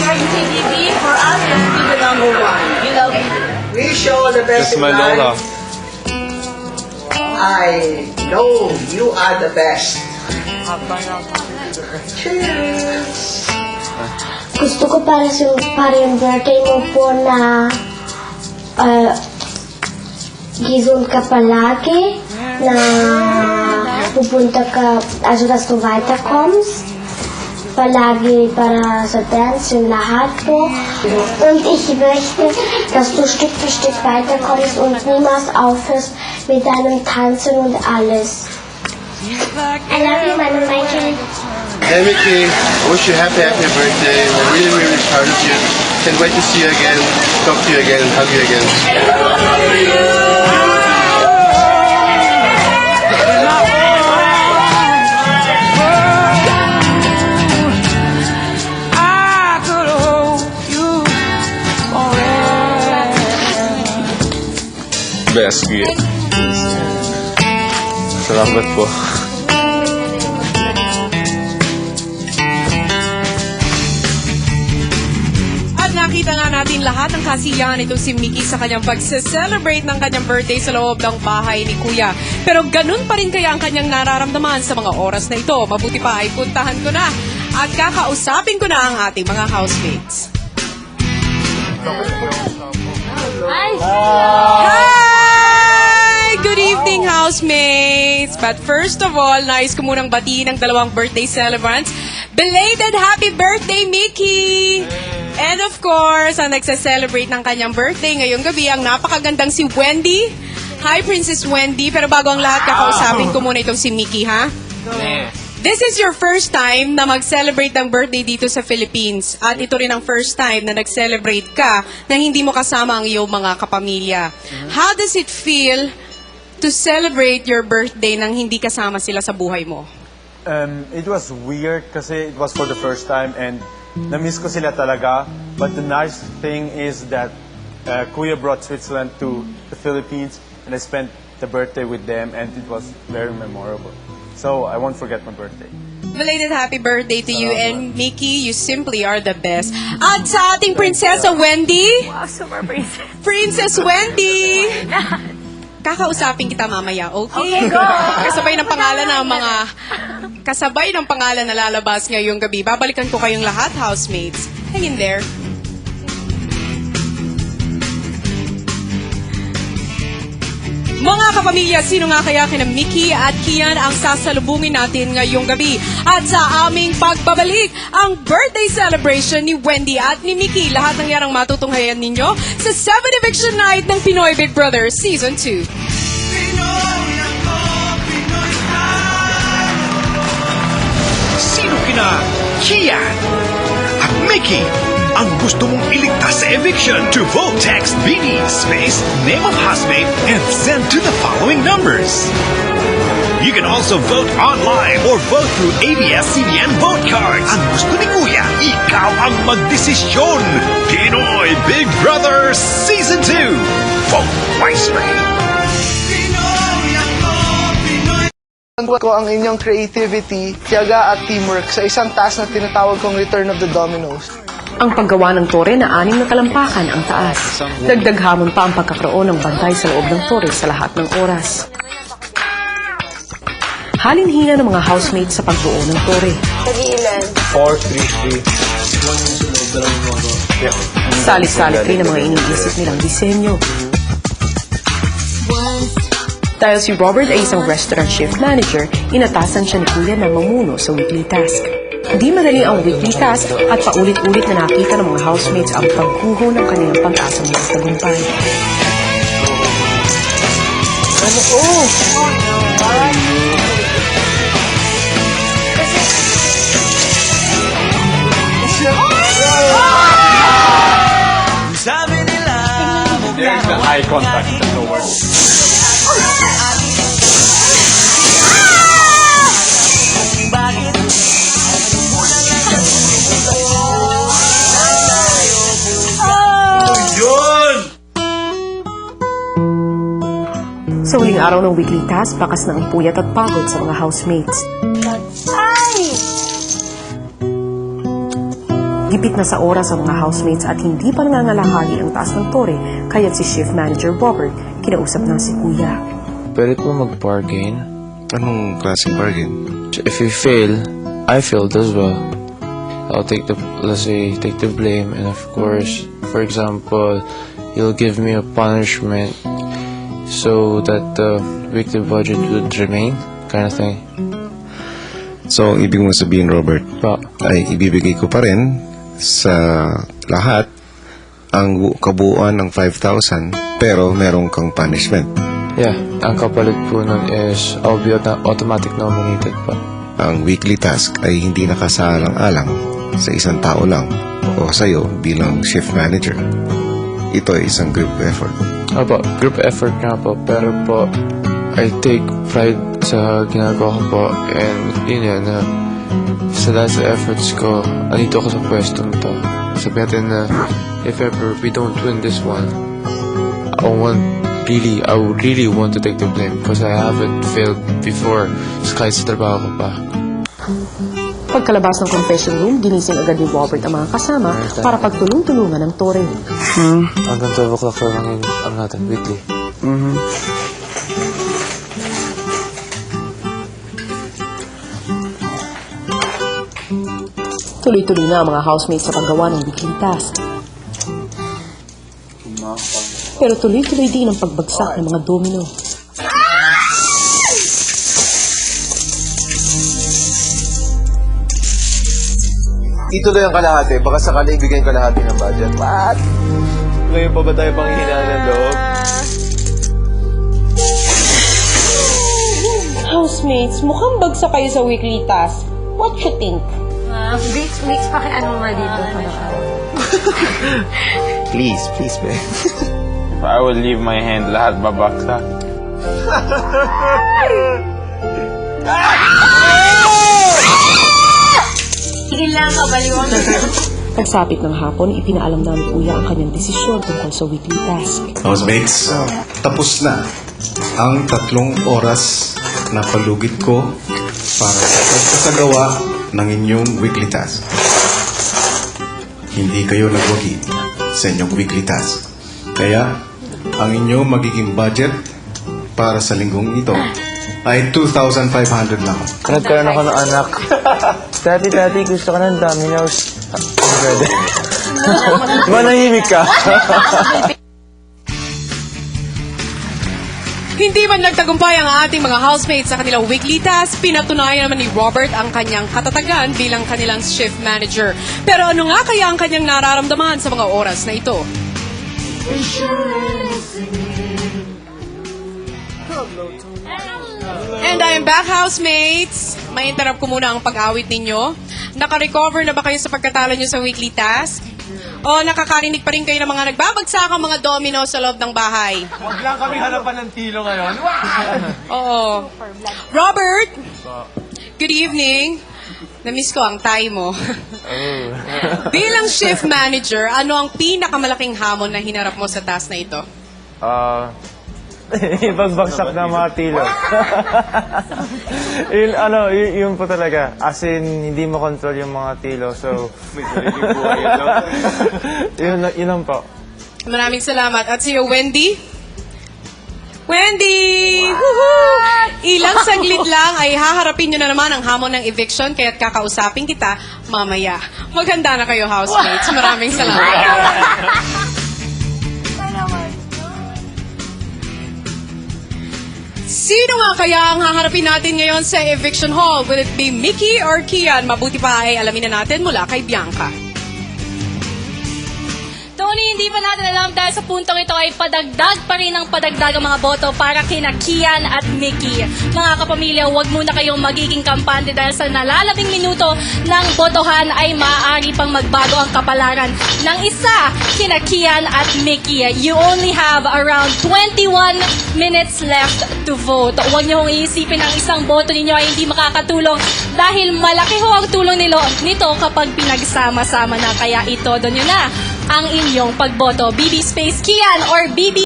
RGTV, for us, let's be the number one. We love you. We show the best That's in my Lola. life. I know you are the best. Cheers! Gusto ko para yung birthday mo po na gizon ka palagi, na pupunta ka ajudas to Vitacoms, palagi para sa dance, yung lahat po. Und ich möchte, dass du Stück für Stück weiterkommst und niemals aufhörst mit deinem Tanzen und alles. I love you, Manu Michael. Hey Mickey, I wish you a happy birthday. I'm really, really proud of you. Can't wait to see you again, talk to you again, and hug you again. Best gift. Salamat po. At nakita nga natin lahat ng kasiyahan itong si Mickey sa kanyang pagse-celebrate ng kanyang birthday sa loob ng bahay ni Kuya. Pero ganun pa rin kaya ang kanyang nararamdaman sa mga oras na ito. Mabuti pa ay puntahan ko na at kakausapin ko na ang ating mga housemates. Hi! Good evening, housemates! But first of all, nais ko munang batiin ang dalawang birthday celebrants. Belated happy birthday, Mickey! And of course, ang nagsa-celebrate ng kanyang birthday ngayong gabi, ang napakagandang si Wendy. Hi, Princess Wendy. Pero bago ang lahat, kakausapin ko muna itong si Mickey, ha? This is your first time na mag-celebrate ng birthday dito sa Philippines. At ito rin ang first time na nag-celebrate ka na hindi mo kasama ang iyong mga kapamilya. How does it feel to celebrate your birthday nang hindi kasama sila sa buhay mo? It was weird kasi it was for the first time and na-miss ko sila talaga. But the nice thing is that Kuya brought Switzerland to the Philippines and I spent the birthday with them and it was very memorable. So I won't forget my birthday. Belated happy birthday to you, and Mickey, you simply are the best. At sa ating Prinsesa Wendy. Wow, super princess. Princess Wendy! Kakausapin kita mamaya, okay? Okay, go! Kasabay ng pangalan na lalabas ngayong gabi. Babalikan ko kayong lahat, housemates. Hang in there. Mga kapamilya, sino nga kaya kina Mickey at Kian ang sasalubungin natin ngayong gabi? At sa aming pagbabalik, ang birthday celebration ni Wendy at ni Mickey. Lahat ng yarang matutunghayan ninyo sa 7 Eviction Night ng Pinoy Big Brother Season 2. Sino kina Kian at Mickey ang gusto mong iligtas sa eviction? To vote, text BD space name of housemate and send to the following numbers. You can also vote online or vote through ABS-CBN vote cards. Ang gusto ni Kuya, ikaw ang magdesisyon. Pinoy Big Brother Season 2. Vote wisely. Ko ang inyong creativity, tiyaga at teamwork sa isang task na tinatawag kong Return of the Dominoes. Ang paggawa ng tore na 6 na talampakan ang taas. Dagdag hamon pa ang pagkakaroon ng bantay sa loob ng tore sa lahat ng oras. Halinhina ng mga housemates sa pagbuo ng tore. 4, 3, 3. Salit-salit rin ang mga iniisip nilang disenyo. Dahil si Robert ay isang restaurant shift manager, inatasan siya ni Kuya na mamuno sa weekly task. Di madali ang weekly task at paulit-ulit na nakita ng mga housemates ang pagkuho ng kanilang pag-asang magtagumpay. There's the eye contact. No words. Sa huling araw ng weekly task, bakas na ang puyat at pagod sa mga housemates. Gipit na sa oras ang mga housemates at hindi pa nangangalakali ang taas ng tore, kaya't si Shift Manager Robert kinausap ng si Kuya. Pwede po mag-bargain. Anong klaseng bargain? If you fail, I failed as well. I'll take the, let's say, take the blame, and of course, for example, you'll give me a punishment so that the weekly budget would remain, kind of thing. So, ang ibig mo sabihin, Robert, Pa, ay ibibigay ko pa rin sa lahat ang kabuuan ng 5,000 pero meron kang punishment. yeah, ang kapalit po nun is I'll be automatic nominated pa. Ang weekly task ay hindi nakasalang-alang sa isang tao lang o sa'yo bilang shift manager. Ito ay isang group effort. Opo, group effort nga po, pero po, I take pride sa ginagawa ko po, and yun yan, sa lahat sa efforts ko, andito ako sa pwesto nito. Sabi natin na, if ever we don't win this one, I would really want to take the blame because I haven't failed before kahit sa trabaho ko pa. Pagkalabas ng confession room, ginising agad ni Robert ang mga kasama para pagtulong-tulungan ng tore. Hanggang 12 o'clock lang ang natin, weekly. Tuloy-tuloy na ang mga housemates sa paggawa ng weekly task. Pero tuloy-tuloy din ang pagbagsak ng mga domino. Ituloy ang kalahati. Baka sakali ibigay ang kalahati ng budget. What? Ngayon pa ba tayo pang hinaan ng loob? Housemates, mukhang bagsak kayo sa weekly task. What you think? Mix pa kay ano nga dito. Please, be. If I would leave my hand, lahat babaksak. Ilang kabaliwan. Pagsapit ng hapon, ipinaalam na ni Kuya ang kanyang desisyon tungkol sa weekly task. Housemates, tapos na ang 3 oras na palugit ko para sa pagkakagawa ng inyong weekly task. Hindi kayo nagwagi sa inyong weekly task. Kaya, ang inyong magiging budget para sa linggong ito ay 2,500 lang. Nagkaroon ako ng anak. Dati, gusto ko ng Domino's. Pwede. Manahimik ka. Hindi man nagtagumpay ang ating mga housemates sa kanilang weekly task, pinatunayan naman ni Robert ang kanyang katatagan bilang kanilang shift manager. Pero ano nga kaya ang kanyang nararamdaman sa mga oras na ito? And I am back, housemates. May interrupt ko muna ang pag-awit ninyo. Naka-recover na ba kayo sa pagkatalo nyo sa weekly task? O nakakarinig pa rin kayo ng mga nagbabagsakang mga domino sa loob ng bahay? Huwag lang kami harapan ng tilo ngayon. Oo. Robert! Good evening. Namiss ko ang tie mo. Bilang shift manager, ano ang pinakamalaking hamon na hinarap mo sa task na ito? Ipagbagsak na mga tilo. Yun po talaga. As in, hindi mo control yung mga tilo. So, yun lang po. Maraming salamat. At si Wendy? Wendy! Woohoo! Ilang saglit lang ay haharapin nyo na naman ang hamon ng eviction kaya't kakausapin kita mamaya. Maghanda na kayo, housemates. Maraming salamat. Sino nga kaya ang haharapin natin ngayon sa eviction hall? Will it be Mickey or Kian? Mabuti pa ay alamin na natin mula kay Bianca. Tony, hindi pa natin alam dahil sa puntong ito ay padagdag pa rin ang padagdag ang mga boto para kina Kian at Mickey. Mga kapamilya, huwag muna kayong magiging kampante dahil sa nalalabing minuto ng botohan ay maaari pang magbago ang kapalaran ng isa kina Kian at Mickey. You only have around 21 minutes left to vote. Huwag niyo hong iisipin ang isang boto ninyo ay hindi makakatulong dahil malaki ho ang tulong nito kapag pinagsama-sama na. Kaya ito, doon nyo na ang inyong pagboto. BB Space Kian or BB